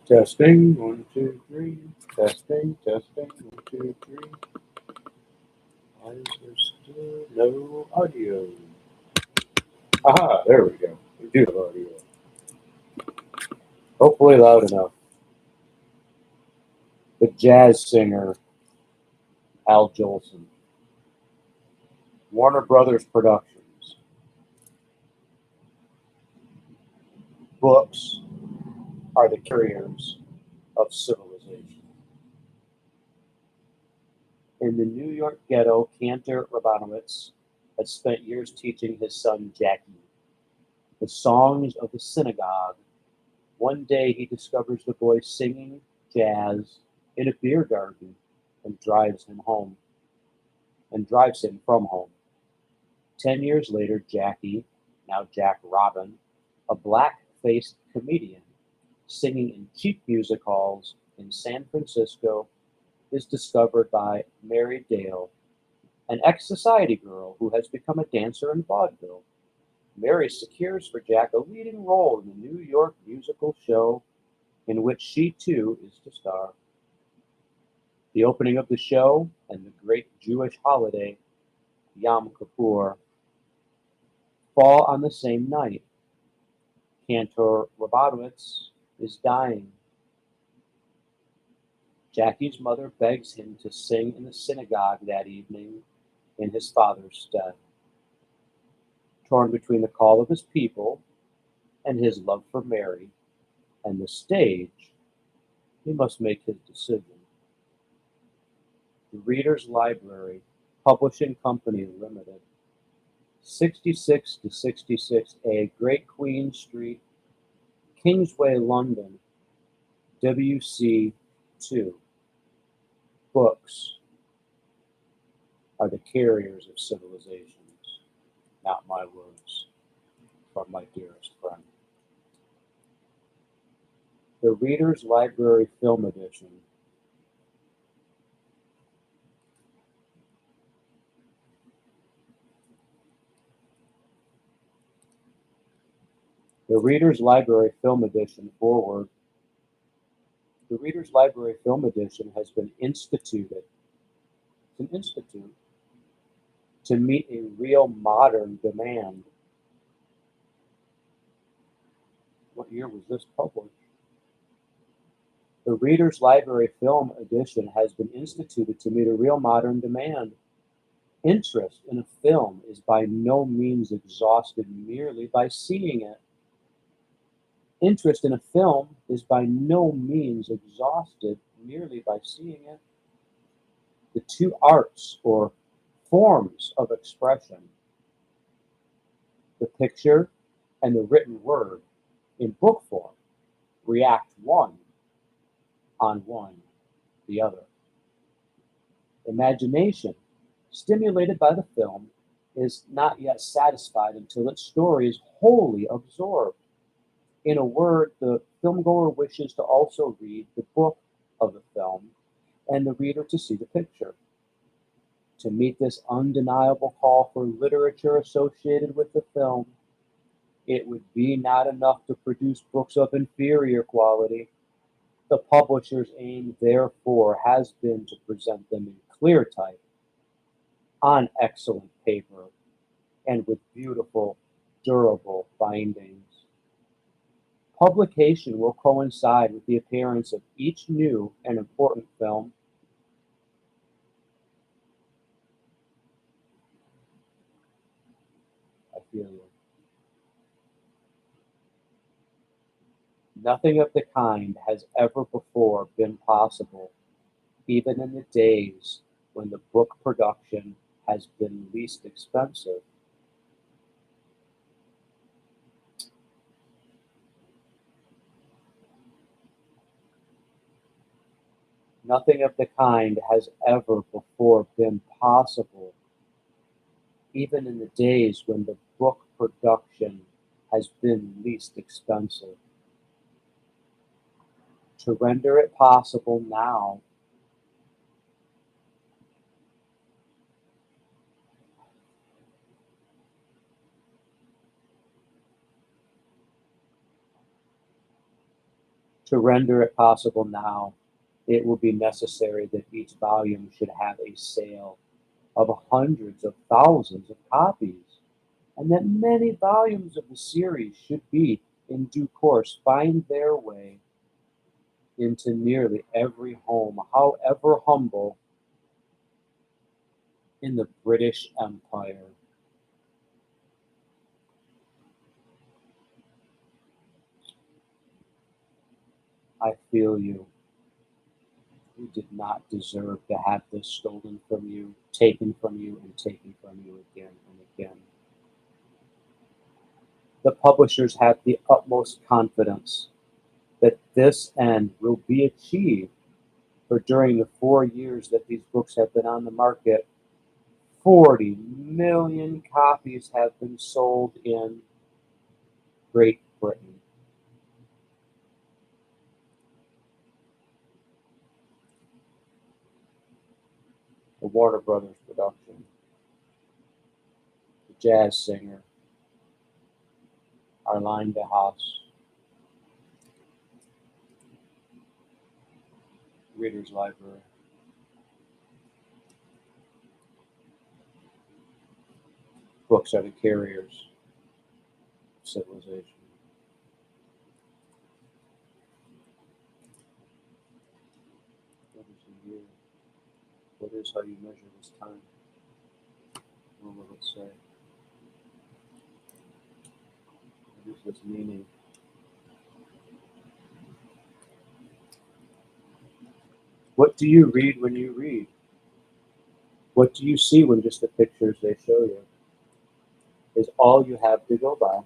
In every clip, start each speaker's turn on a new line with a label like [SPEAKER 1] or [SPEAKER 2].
[SPEAKER 1] Testing, 1, 2, 3. Testing, testing, 1, 2, 3. Why is there still no audio? Aha, there we go. We do have audio. Hopefully loud enough. The jazz singer, Al Jolson. Warner Brothers Productions. Books are the carriers of civilization. In the New York ghetto, Cantor had spent years teaching his son Jackie the songs of the synagogue. One day he discovers the boy singing jazz in a beer garden and drives him from home. 10 years later, Jackie, now Jack Robin, a black-faced comedian singing in cheap music halls in San Francisco, is discovered by Mary Dale, an ex-society girl who has become a dancer in vaudeville. Mary secures for Jack a leading role in the New York musical show in which she too is to star. The opening of the show and the great Jewish holiday, Yom Kippur, fall on the same night. Cantor Rabinowitz is dying. Jackie's mother begs him to sing in the synagogue that evening in his father's stead. Torn between the call of his people and his love for Mary and the stage, he must make his decision. The Reader's Library, Publishing Company Limited, 66 to 66A Great Queen Street, Kingsway, London, WC2. Books are the carriers of civilizations. Not my words, from my dearest friend. The Reader's Library Film Edition. The Reader's Library Film Edition forward. The Reader's Library Film Edition has been instituted. It's an institute to meet a real modern demand. What year was this published? The Reader's Library Film Edition has been instituted to meet a real modern demand. Interest in a film is by no means exhausted merely by seeing it. Interest in a film is by no means exhausted merely by seeing it. The two arts or forms of expression, the picture and the written word in book form, react one on the other. Imagination, stimulated by the film, is not yet satisfied until its story is wholly absorbed. In a word, the filmgoer wishes to also read the book of the film and the reader to see the picture. To meet this undeniable call for literature associated with the film, it would be not enough to produce books of inferior quality. The publisher's aim, therefore, has been to present them in clear type, on excellent paper, and with beautiful, durable bindings. Publication will coincide with the appearance of each new and important film. I feel you. Nothing of the kind has ever before been possible, even in the days when the book production has been least expensive. Nothing of the kind has ever before been possible, even in the days when the book production has been least expensive. To render it possible now, To render it possible now, it will be necessary that each volume should have a sale of hundreds of thousands of copies, and that many volumes of the series should be, in due course, find their way into nearly every home, however humble, in the British Empire. I feel you. You did not deserve to have this stolen from you, taken from you, and taken from you again and again. The publishers have the utmost confidence that this end will be achieved, for during the 4 years that these books have been on the market, 40 million copies have been sold in Great Britain. The Warner Brothers production, the jazz singer, Arline de Haas, Reader's Library. Books are the carriers of civilization. What is the year? What is how you measure this time? What will it say? What is this meaning? What do you read when you read? What do you see when just the pictures they show you is all you have to go by?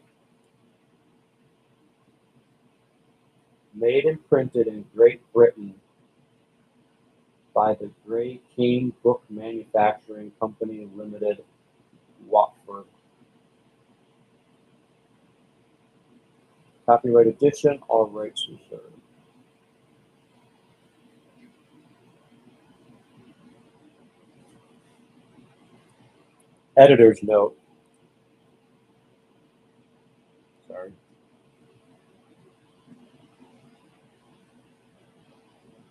[SPEAKER 1] Made and printed in Great Britain by the Grey Cane Book Manufacturing Company Limited, Watford. Copyright edition, all rights reserved. Editor's note. Sorry.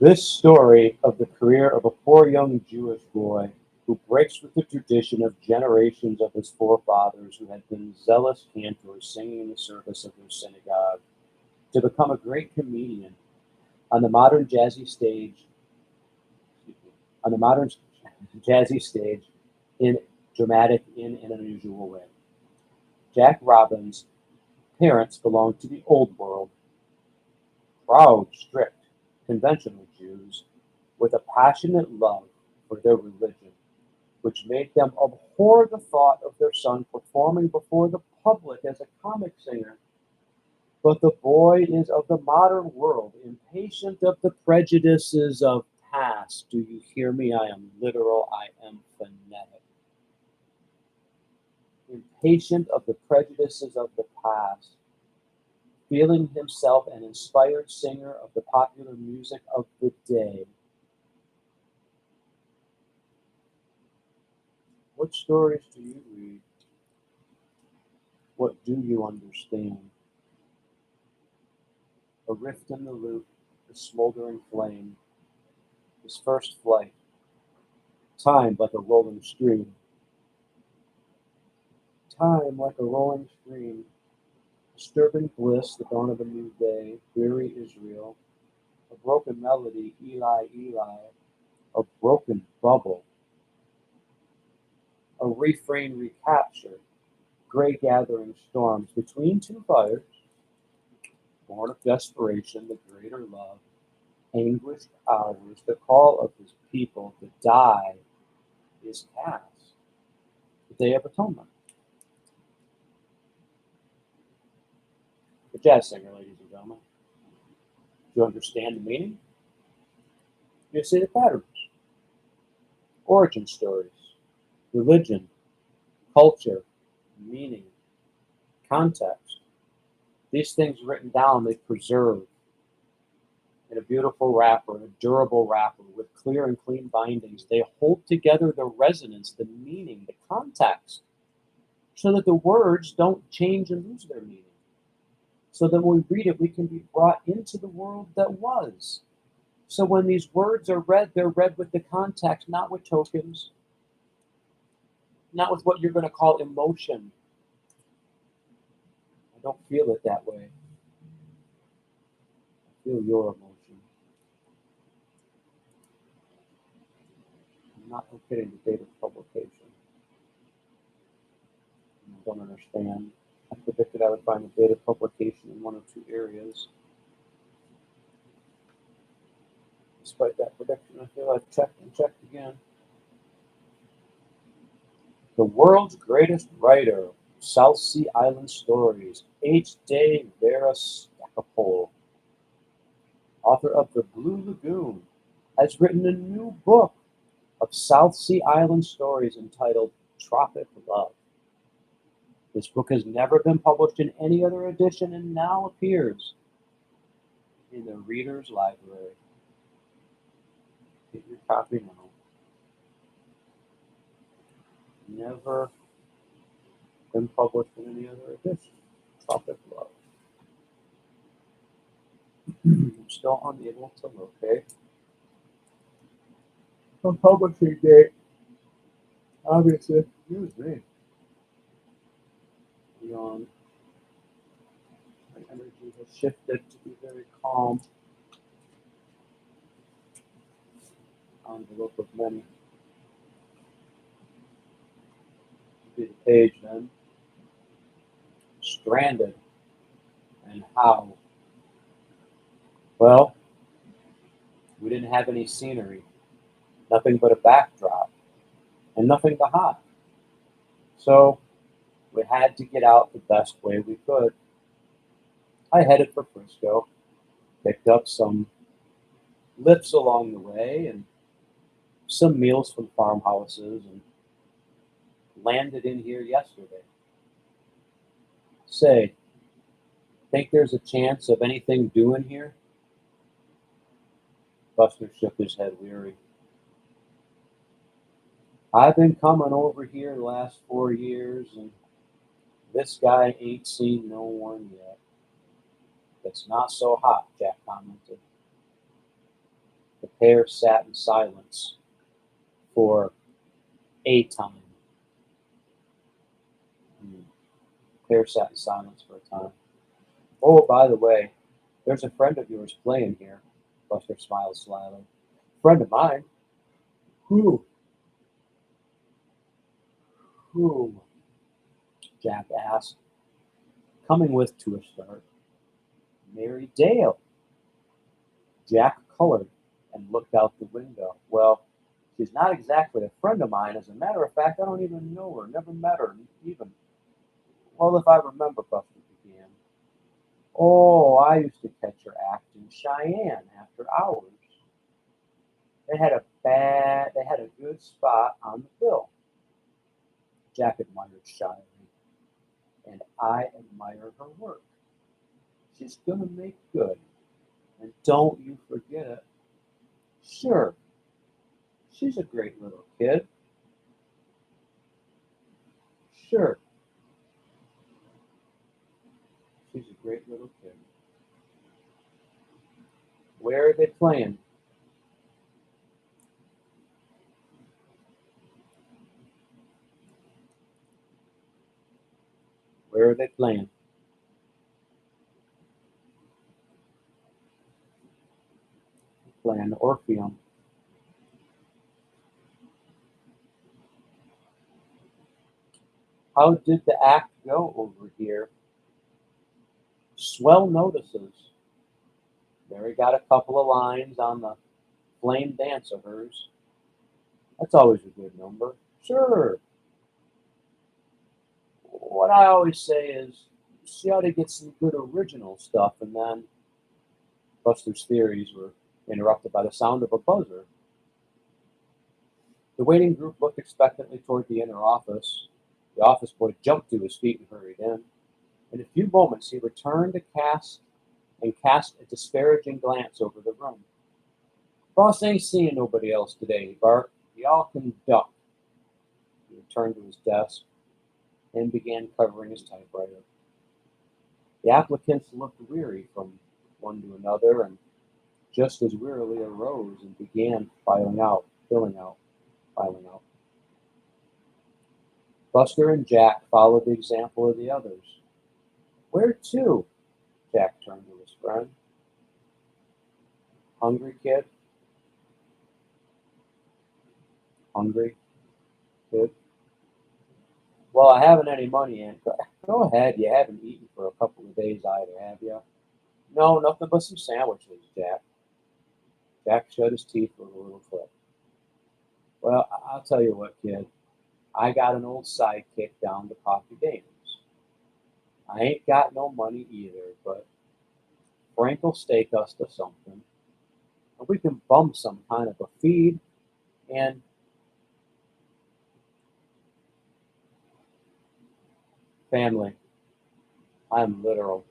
[SPEAKER 1] This story of the career of a poor young Jewish boy who breaks with the tradition of generations of his forefathers who had been zealous cantors singing in the service of their synagogue to become a great comedian on the modern jazzy stage, on the modern jazzy stage in dramatic in an unusual way. Jack Robin's parents belonged to the old world, proud, strict, conventional Jews with a passionate love for their religion, which made them abhor the thought of their son performing before the public as a comic singer. But the boy is of the modern world, impatient of the prejudices of past. Do you hear me? I am literal, I am phonetic. Impatient of the prejudices of the past, feeling himself an inspired singer of the popular music of the day. What stories do you read? What do you understand? A rift in the lute, a smoldering flame, his first flight, timed like a rolling stream. Time like a rolling stream, disturbing bliss, the dawn of a new day, weary Israel, a broken melody, Eli, Eli, a broken bubble, a refrain recaptured, gray gathering storms between two fires, born of desperation, the greater love, anguished hours, the call of his people to die is cast, the Day of Atonement. The jazz singer, ladies and gentlemen. Do you understand the meaning? Do you see the patterns? Origin stories, religion, culture, meaning, context. These things written down, they preserve in a beautiful wrapper, a durable wrapper with clear and clean bindings. They hold together the resonance, the meaning, the context, so that the words don't change and lose their meaning. so that when we read it, we can be brought into the world that was. So when these words are read, they're read with the context, not with tokens, not with what you're going to call emotion. I don't feel it that way. I feel your emotion. I'm not getting the date of publication. I don't understand. I predicted I would find the date of publication in one of two areas. Despite that prediction, I feel I've checked and checked again. The world's greatest writer, South Sea Island Stories, H. Vera Stackpole, author of The Blue Lagoon, has written a new book of South Sea Island stories entitled Tropic Love. This book has never been published in any other edition and now appears in the Reader's Library. Get your copy now. Never been published in any other edition. Tropic Love. I'm still unable to locate the publishing date. Obviously, excuse me. Beyond, my energy has shifted to be very calm. Envelope of many. Be the page then. Stranded. And how? Well, we didn't have any scenery, nothing but a backdrop, and nothing to hide. So we had to get out the best way we could. I headed for Frisco, picked up some lifts along the way and some meals from farmhouses, and landed in here yesterday. Say, think there's a chance of anything doing here? Buster shook his head weary. I've been coming over here the last 4 years, and this guy ain't seen no one yet. It's not so hot, Jack commented. The pair sat in silence for a time. The pair sat in silence for a time. Oh, by the way, there's a friend of yours playing here. Buster smiled slyly. Friend of mine? Who? Who? Jack asked, coming with to a start. Mary Dale. Jack colored and looked out the window. Well, she's not exactly a friend of mine. As a matter of fact, I don't even know her. Never met her, even. Well, if I remember, Buster began. Oh, I used to catch her act in Cheyenne after hours. They had a good spot on the bill. Jack admired shyly, and I admire her work. She's gonna make good, and don't you forget it. Sure, she's a great little kid. Sure, she's a great little kid. Where are they playing? Where are they playing? Playing the Orpheum. How did the act go over here? Swell notices. Mary got a couple of lines on the flame dance of hers. That's always a good number. Sure. What I always say is, she ought to get some good original stuff, and then Buster's theories were interrupted by the sound of a buzzer. The waiting group looked expectantly toward the inner office. The office boy jumped to his feet and hurried in. In a few moments, he returned to cast a disparaging glance over the room. Boss ain't seeing nobody else today, he barked. Y'all can duck. He returned to his desk and began covering his typewriter. The applicants looked weary from one to another and just as wearily arose and began filling out, filing out. Buster and Jack followed the example of the others. Where to? Jack turned to his friend. Hungry, kid? Hungry, kid? Well, I haven't any money in. Go ahead, you haven't eaten for a couple of days either, have you? No, nothing but some sandwiches, Jack. Jack shut his teeth with a little click. Well, I'll tell you what, kid. I got an old sidekick down to Coffee Dames. I ain't got no money either, but Frank'll stake us to something. And we can bum some kind of a feed and family. I'm literal.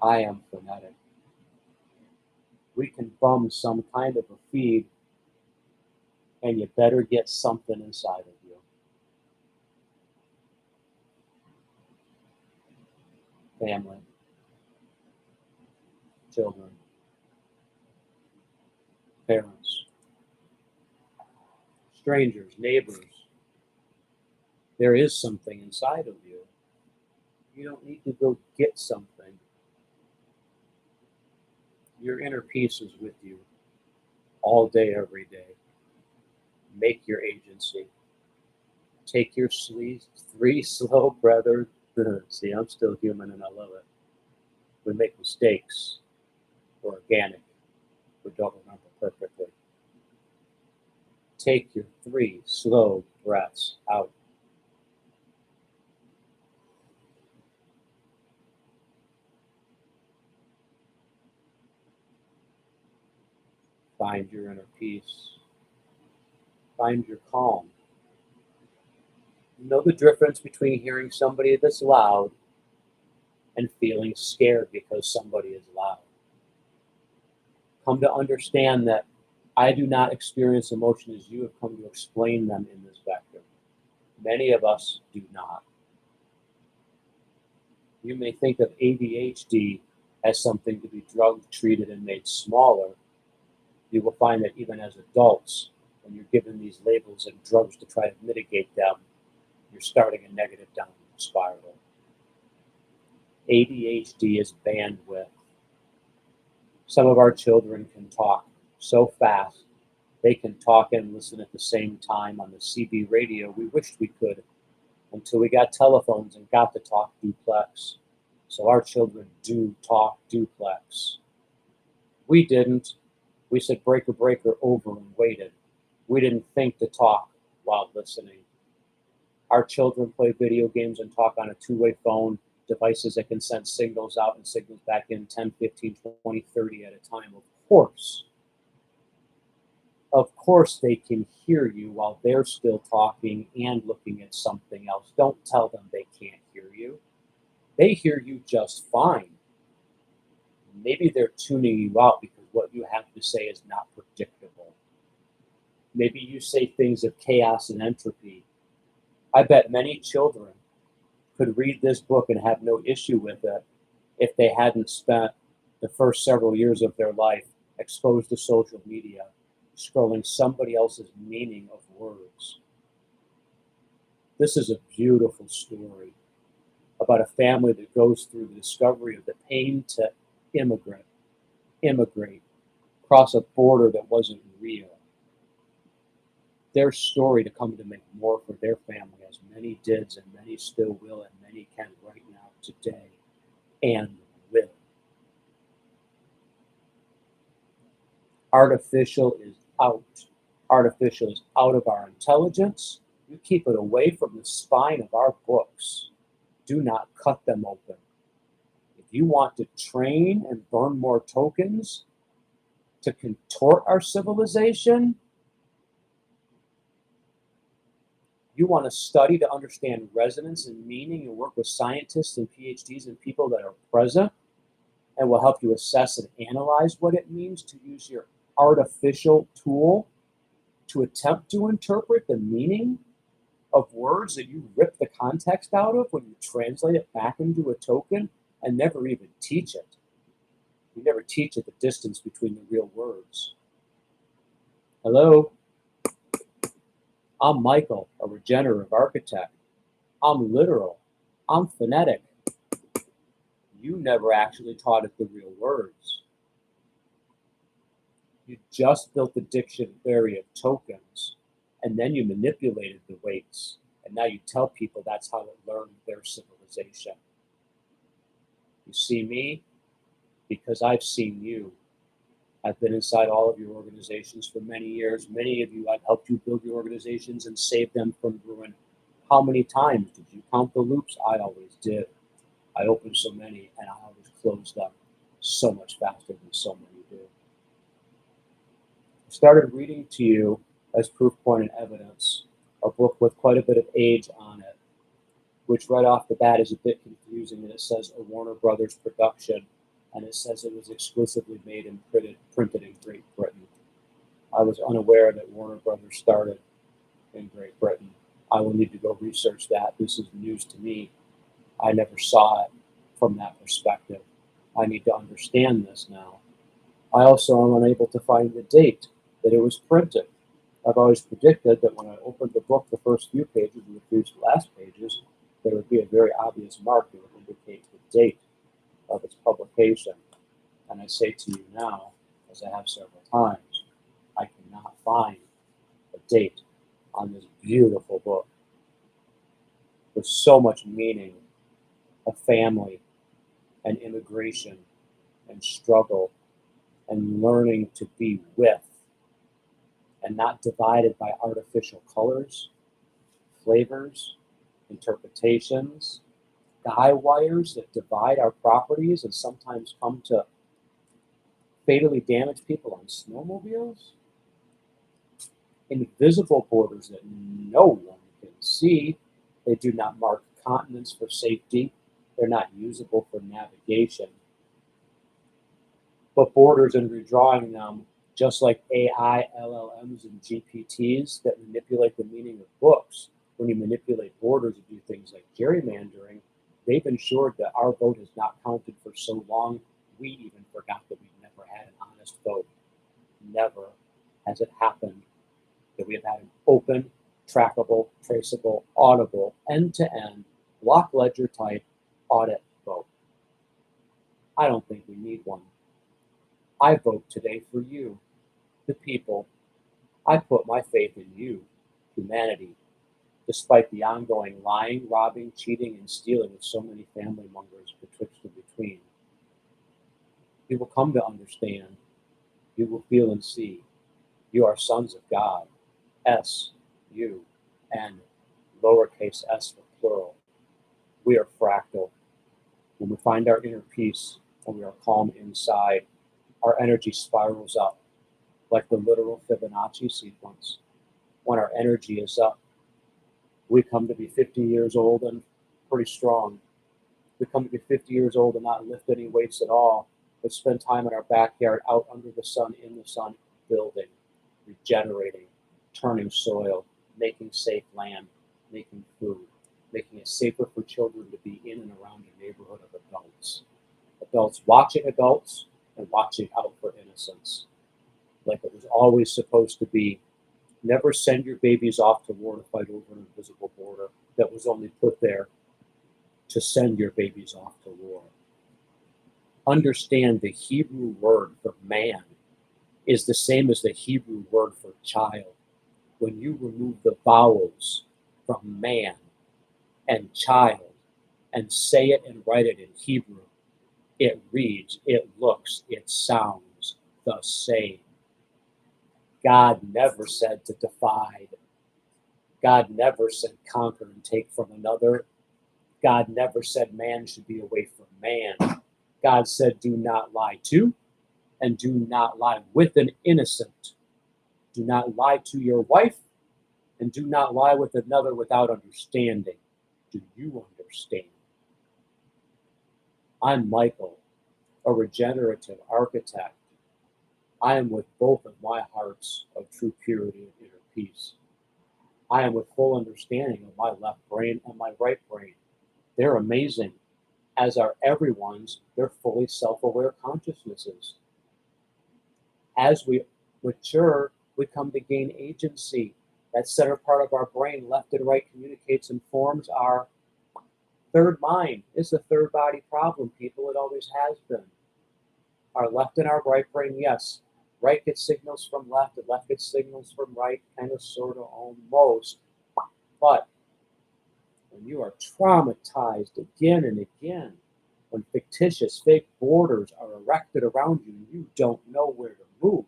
[SPEAKER 1] I am phonetic. We can bum some kind of a feed and you better get something inside of you. Family, children, parents, strangers, neighbors. There is something inside of you. You don't need to go get something. Your inner peace is with you all day, every day. Make your agency. Take your 3 slow breathers. See, I'm still human and I love it. We make mistakes. We're organic. We don't remember perfectly. Take your 3 slow breaths out. Find your inner peace. Find your calm. You know the difference between hearing somebody that's loud and feeling scared because somebody is loud. Come to understand that I do not experience emotion as you have come to explain them in this vector. Many of us do not. You may think of ADHD as something to be drug treated and made smaller. You will find that even as adults, when you're given these labels and drugs to try to mitigate them, you're starting a negative downward spiral. ADHD is bandwidth. Some of our children can talk so fast, they can talk and listen at the same time on the CB radio. We wished we could until we got telephones and got to talk duplex. So our children do talk duplex. We didn't. We said breaker, breaker over and waited. We didn't think to talk while listening. Our children play video games and talk on a two-way phone, devices that can send signals out and signals back in 10, 15, 20, 30 at a time. Of course they can hear you while they're still talking and looking at something else. Don't tell them they can't hear you. They hear you just fine. Maybe they're tuning you out because what you have to say is not predictable. Maybe you say things of chaos and entropy. I bet many children could read this book and have no issue with it if they hadn't spent the first several years of their life exposed to social media, scrolling somebody else's meaning of words. This is a beautiful story about a family that goes through the discovery of the pain to immigrate, cross a border that wasn't real. Their story to come to make more for their family, as many did and many still will and many can right now today and will. Artificial is out. Artificial is out of our intelligence. You keep it away from the spine of our books. Do not cut them open. If you want to train and burn more tokens to contort our civilization, you want to study to understand resonance and meaning and work with scientists and PhDs and people that are present and will help you assess and analyze what it means to use your artificial tool to attempt to interpret the meaning of words that you rip the context out of when you translate it back into a token. and never even teach it. We never teach it the distance between the real words. Hello, I'm Michael, a regenerative architect. I'm literal. I'm phonetic. You never actually taught it the real words. You just built the dictionary of tokens, and then you manipulated the weights, and now you tell people that's how it learned their civilization. You see me because I've seen you. I've been inside all of your organizations for many years. Many of you, I've helped you build your organizations and save them from ruin. How many times did you count the loops? I always did. I opened so many, and I always closed them so much faster than so many do. I started reading to you, as proof point and evidence, a book with quite a bit of age on it, which right off the bat is a bit confusing. And it says a Warner Brothers production, and it says it was exclusively made and printed in Great Britain. I was unaware that Warner Brothers started in Great Britain. I will need to go research that. This is news to me. I never saw it from that perspective. I need to understand this now. I also am unable to find the date that it was printed. I've always predicted that when I opened the book, the first few pages and the few last pages, there would be a very obvious mark that would indicate the date of its publication. And I say to you now, as I have several times, I cannot find a date on this beautiful book with so much meaning of family and immigration and struggle and learning to be with and not divided by artificial colors, flavors, interpretations, guy wires that divide our properties and sometimes come to fatally damage people on snowmobiles, invisible borders that no one can see. They do not mark continents for safety. They're not usable for navigation. But borders and redrawing them, just like AI, LLMs, and GPTs that manipulate the meaning of books, when you manipulate borders and do things like gerrymandering, they've ensured that our vote is not counted for so long, we even forgot that we've never had an honest vote. Never has it happened that we have had an open, trackable, traceable, auditable, end-to-end, block ledger type audit vote. I don't think we need one. I vote today for you, the people. I put my faith in you, humanity, despite the ongoing lying, robbing, cheating, and stealing of so many family members betwixt and between. You will come to understand. You will feel and see. You are sons of God. S-U-N, lowercase s for plural. We are fractal. When we find our inner peace and we are calm inside, our energy spirals up like the literal Fibonacci sequence. When our energy is up, we come to be 50 years old and pretty strong. We come to be 50 years old and not lift any weights at all, but spend time in our backyard, out under the sun, in the sun, building, regenerating, turning soil, making safe land, making food, making it safer for children to be in and around a neighborhood of adults. Adults watching adults and watching out for innocence, like it was always supposed to be. Never send your babies off to war to fight over an invisible border that was only put there to send your babies off to war. Understand the Hebrew word for man is the same as the Hebrew word for child. When you remove the vowels from man and child and say it and write it in Hebrew, it reads, it looks, it sounds the same. God never said to divide. God never said conquer and take from another. God never said man should be away from man. God said do not lie to and do not lie with an innocent. Do not lie to your wife and do not lie with another without understanding. Do you understand? I'm Michael, a regenerative architect. I am with both of my hearts of true purity and inner peace. I am with full understanding of my left brain and my right brain. They're amazing. as are everyone's, they're fully self-aware consciousnesses. As we mature, we come to gain agency. That center part of our brain, left and right, communicates and forms our third mind. It's a third body problem, people. It always has been. Our left and our right brain, yes. Right gets signals from left, and left gets signals from right, kind of, sort of, almost. But when you are traumatized again and again, when fictitious fake borders are erected around you and you don't know where to move,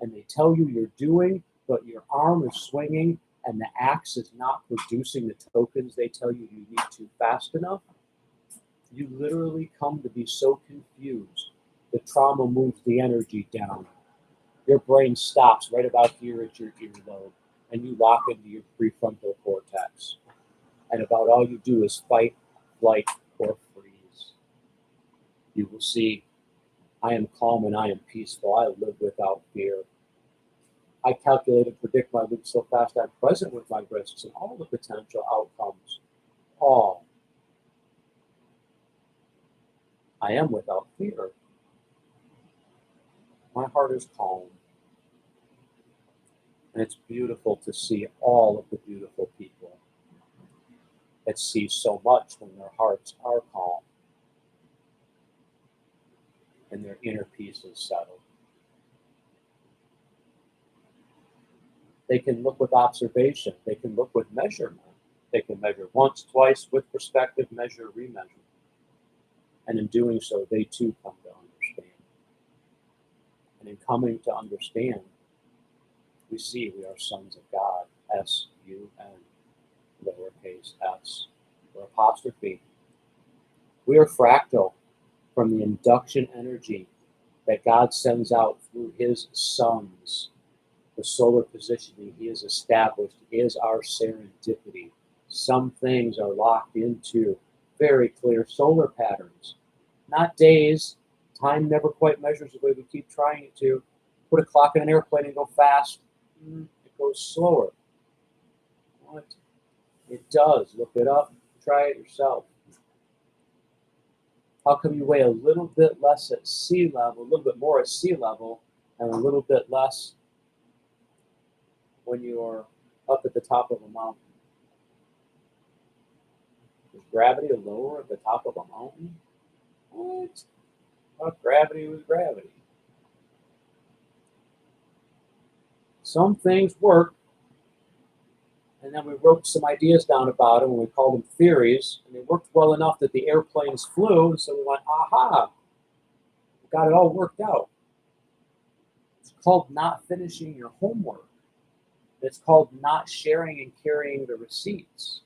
[SPEAKER 1] and they tell you you're doing, but your arm is swinging and the axe is not producing the tokens they tell you you need to fast enough, you literally come to be so confused. The trauma moves the energy down. Your brain stops right about here at your earlobe, and you lock into your prefrontal cortex. And about all you do is fight, flight, or freeze. You will see, I am calm and I am peaceful. I live without fear. I calculate and predict my loop so fast I'm present with my risks and all the potential outcomes. All. I am without fear. My heart is calm. And it's beautiful to see all of the beautiful people that see so much when their hearts are calm and their inner peace is settled. They can look with observation. They can look with measurement. They can measure once, twice, with perspective, measure, remeasure. And in doing so, they too come to understand. And in coming to understand, we see we are sons of God, S-U-N, lowercase s, or apostrophe. We are fractal from the induction energy that God sends out through his sons. The solar positioning he has established is our serendipity. Some things are locked into very clear solar patterns, not days. Time never quite measures the way we keep trying it to. Put a clock in an airplane and go fast. It goes slower. What? It does. Look it up. Try it yourself. How come you weigh a little bit less at sea level, a little bit more at sea level, and a little bit less when you're up at the top of a mountain? Is gravity lower at the top of a mountain? What? Well, gravity was gravity. Some things work, and then we wrote some ideas down about them, and we called them theories, and they worked well enough that the airplanes flew, and so we went, aha, we got it all worked out. It's called not finishing your homework. It's called not sharing and carrying the receipts.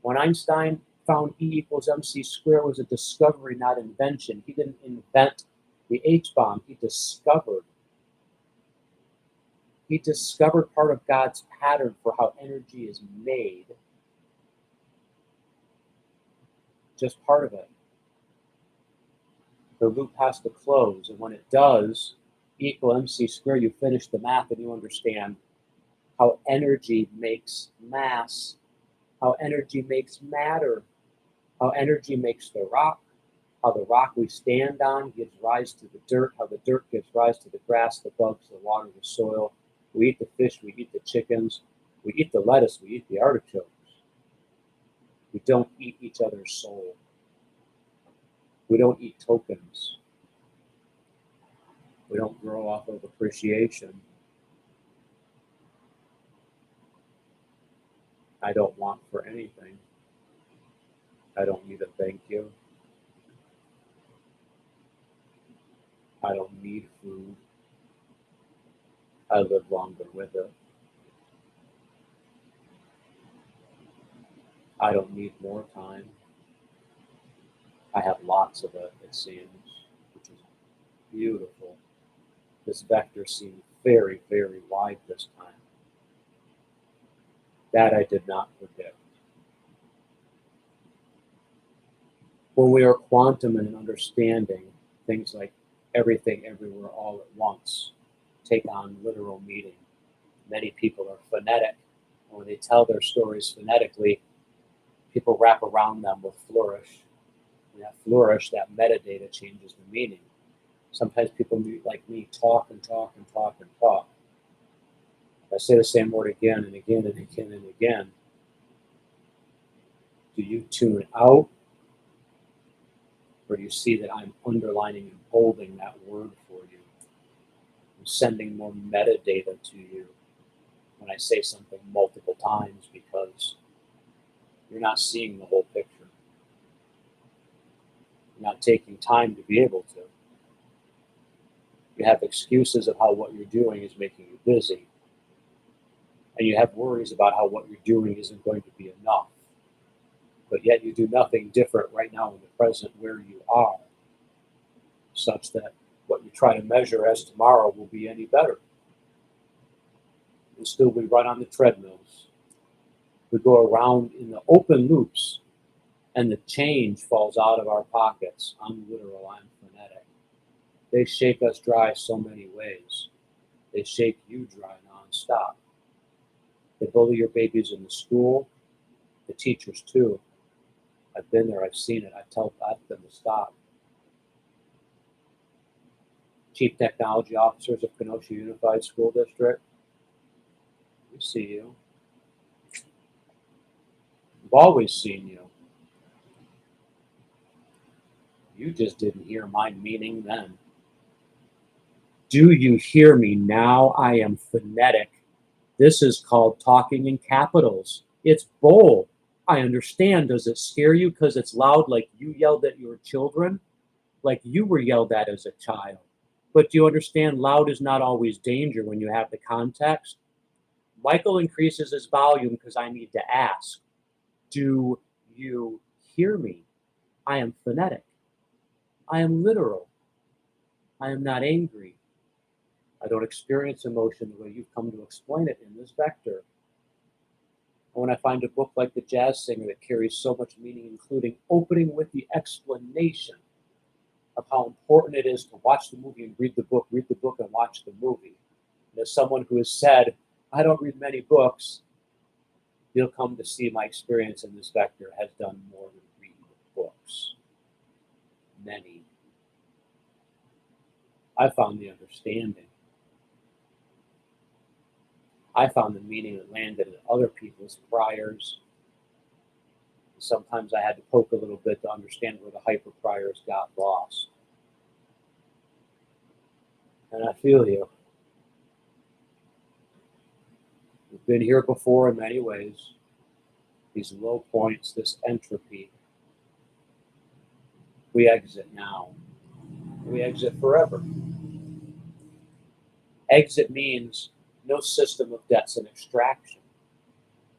[SPEAKER 1] When Einstein found E equals MC squared was a discovery, not invention. He didn't invent the H-bomb, he discovered. He discovered part of God's pattern for how energy is made. Just part of it. The loop has to close, and when it does, E equal MC squared, you finish the math and you understand how energy makes mass, how energy makes matter, how energy makes the rock, how the rock we stand on gives rise to the dirt, how the dirt gives rise to the grass, the bugs, the water, the soil. We eat the fish, we eat the chickens, we eat the lettuce, we eat the artichokes. We don't eat each other's soul. We don't eat tokens. We don't grow off of appreciation. I don't want for anything. I don't need a thank you. I don't need food. I live longer with it. I don't need more time. I have lots of it seems, which is beautiful. This vector seemed very, very wide this time. That I did not predict. When we are quantum and understanding, things like everything, everywhere, all at once take on literal meaning. Many people are phonetic, and when they tell their stories phonetically, people wrap around them with flourish. And that flourish, that metadata changes the meaning. Sometimes people like me talk and talk and talk and talk. If I say the same word again and again and again and again, do you tune out, or do you see that I'm underlining and bolding that word for you? I'm sending more metadata to you when I say something multiple times because you're not seeing the whole picture. You're not taking time to be able to. You have excuses of how what you're doing is making you busy. And you have worries about how what you're doing isn't going to be enough. But yet you do nothing different right now in the present where you are, such that what you try to measure as tomorrow will be any better. And still we run on the treadmills. We go around in the open loops, and the change falls out of our pockets. I'm literal, I'm phonetic. They shake us dry so many ways. They shake you dry nonstop. They bully your babies in the school, the teachers too. I've been there, I've seen it, I've told them to stop. Chief Technology Officers of Kenosha Unified School District, we see you. We've always seen you. You just didn't hear my meaning then. Do you hear me now? I am phonetic. This is called talking in capitals. It's bold. I understand. Does it scare you because it's loud like you yelled at your children? Like you were yelled at as a child? But do you understand loud is not always danger when you have the context? Michael increases his volume because I need to ask, do you hear me? I am phonetic. I am literal. I am not angry. I don't experience emotion the way you've come to explain it in this vector. And when I find a book like The Jazz Singer that carries so much meaning, including opening with the explanation of how important it is to watch the movie and read the book and watch the movie. And as someone who has said, I don't read many books, you'll come to see my experience in this vector has done more than read books. Many. I found the understanding. I found the meaning that landed in other people's priors. Sometimes I had to poke a little bit to understand where the hyper priors got lost. And I feel you. We've been here before in many ways. These low points, this entropy. We exit now. We exit forever. Exit means no system of debts and extraction.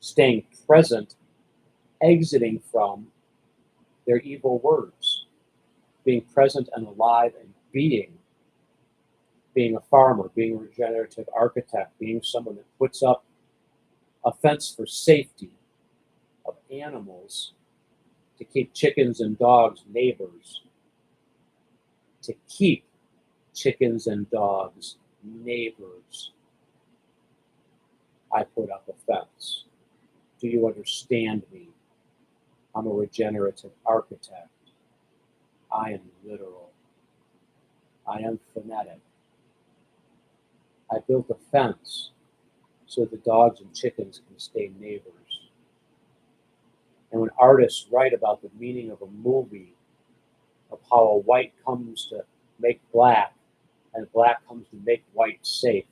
[SPEAKER 1] Staying present, exiting from their evil words. Being present and alive and being a farmer, being a regenerative architect, being someone that puts up a fence for safety of animals to keep chickens and dogs neighbors, to keep chickens and dogs neighbors. I put up a fence. Do you understand me? I'm a regenerative architect. I am literal. I am phonetic. I built a fence so the dogs and chickens can stay neighbors. And when artists write about the meaning of a movie, of how a white comes to make black, and black comes to make white safe,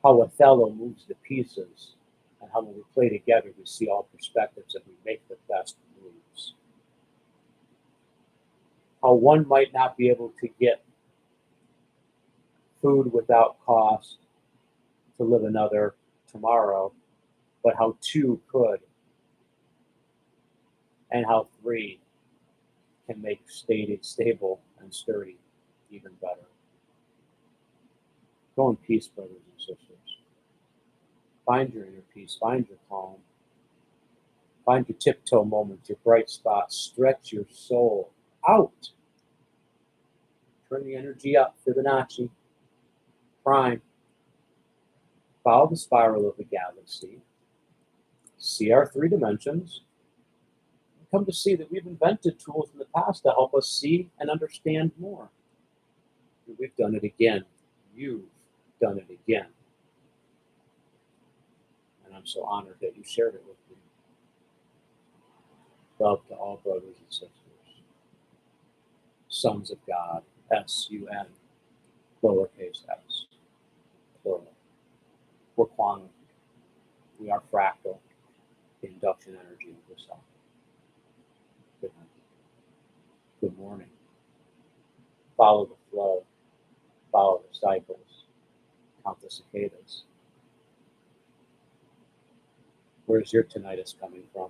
[SPEAKER 1] how Othello moves the pieces, and how when we play together, we see all perspectives and we make the best moves. How one might not be able to get food without cost to live another tomorrow, but how two could, and how three can make stable and sturdy even better. Go in peace, brothers and sisters. Find your inner peace, find your calm, find your tiptoe moments, your bright spots, stretch your soul out. Turn the energy up, Fibonacci, prime. Follow the spiral of the galaxy. See our three dimensions. come to see that we've invented tools in the past to help us see and understand more. And we've done it again. You've done it again. And I'm so honored that you shared it with me. Love to all brothers and sisters. Sons of God, S-U-N, lowercase s, plural. We're quantum. We are fractal, the induction energy of the sun. Good night. Good morning. Follow the flow. Follow the cycles. Count the cicadas. Where's your tinnitus coming from?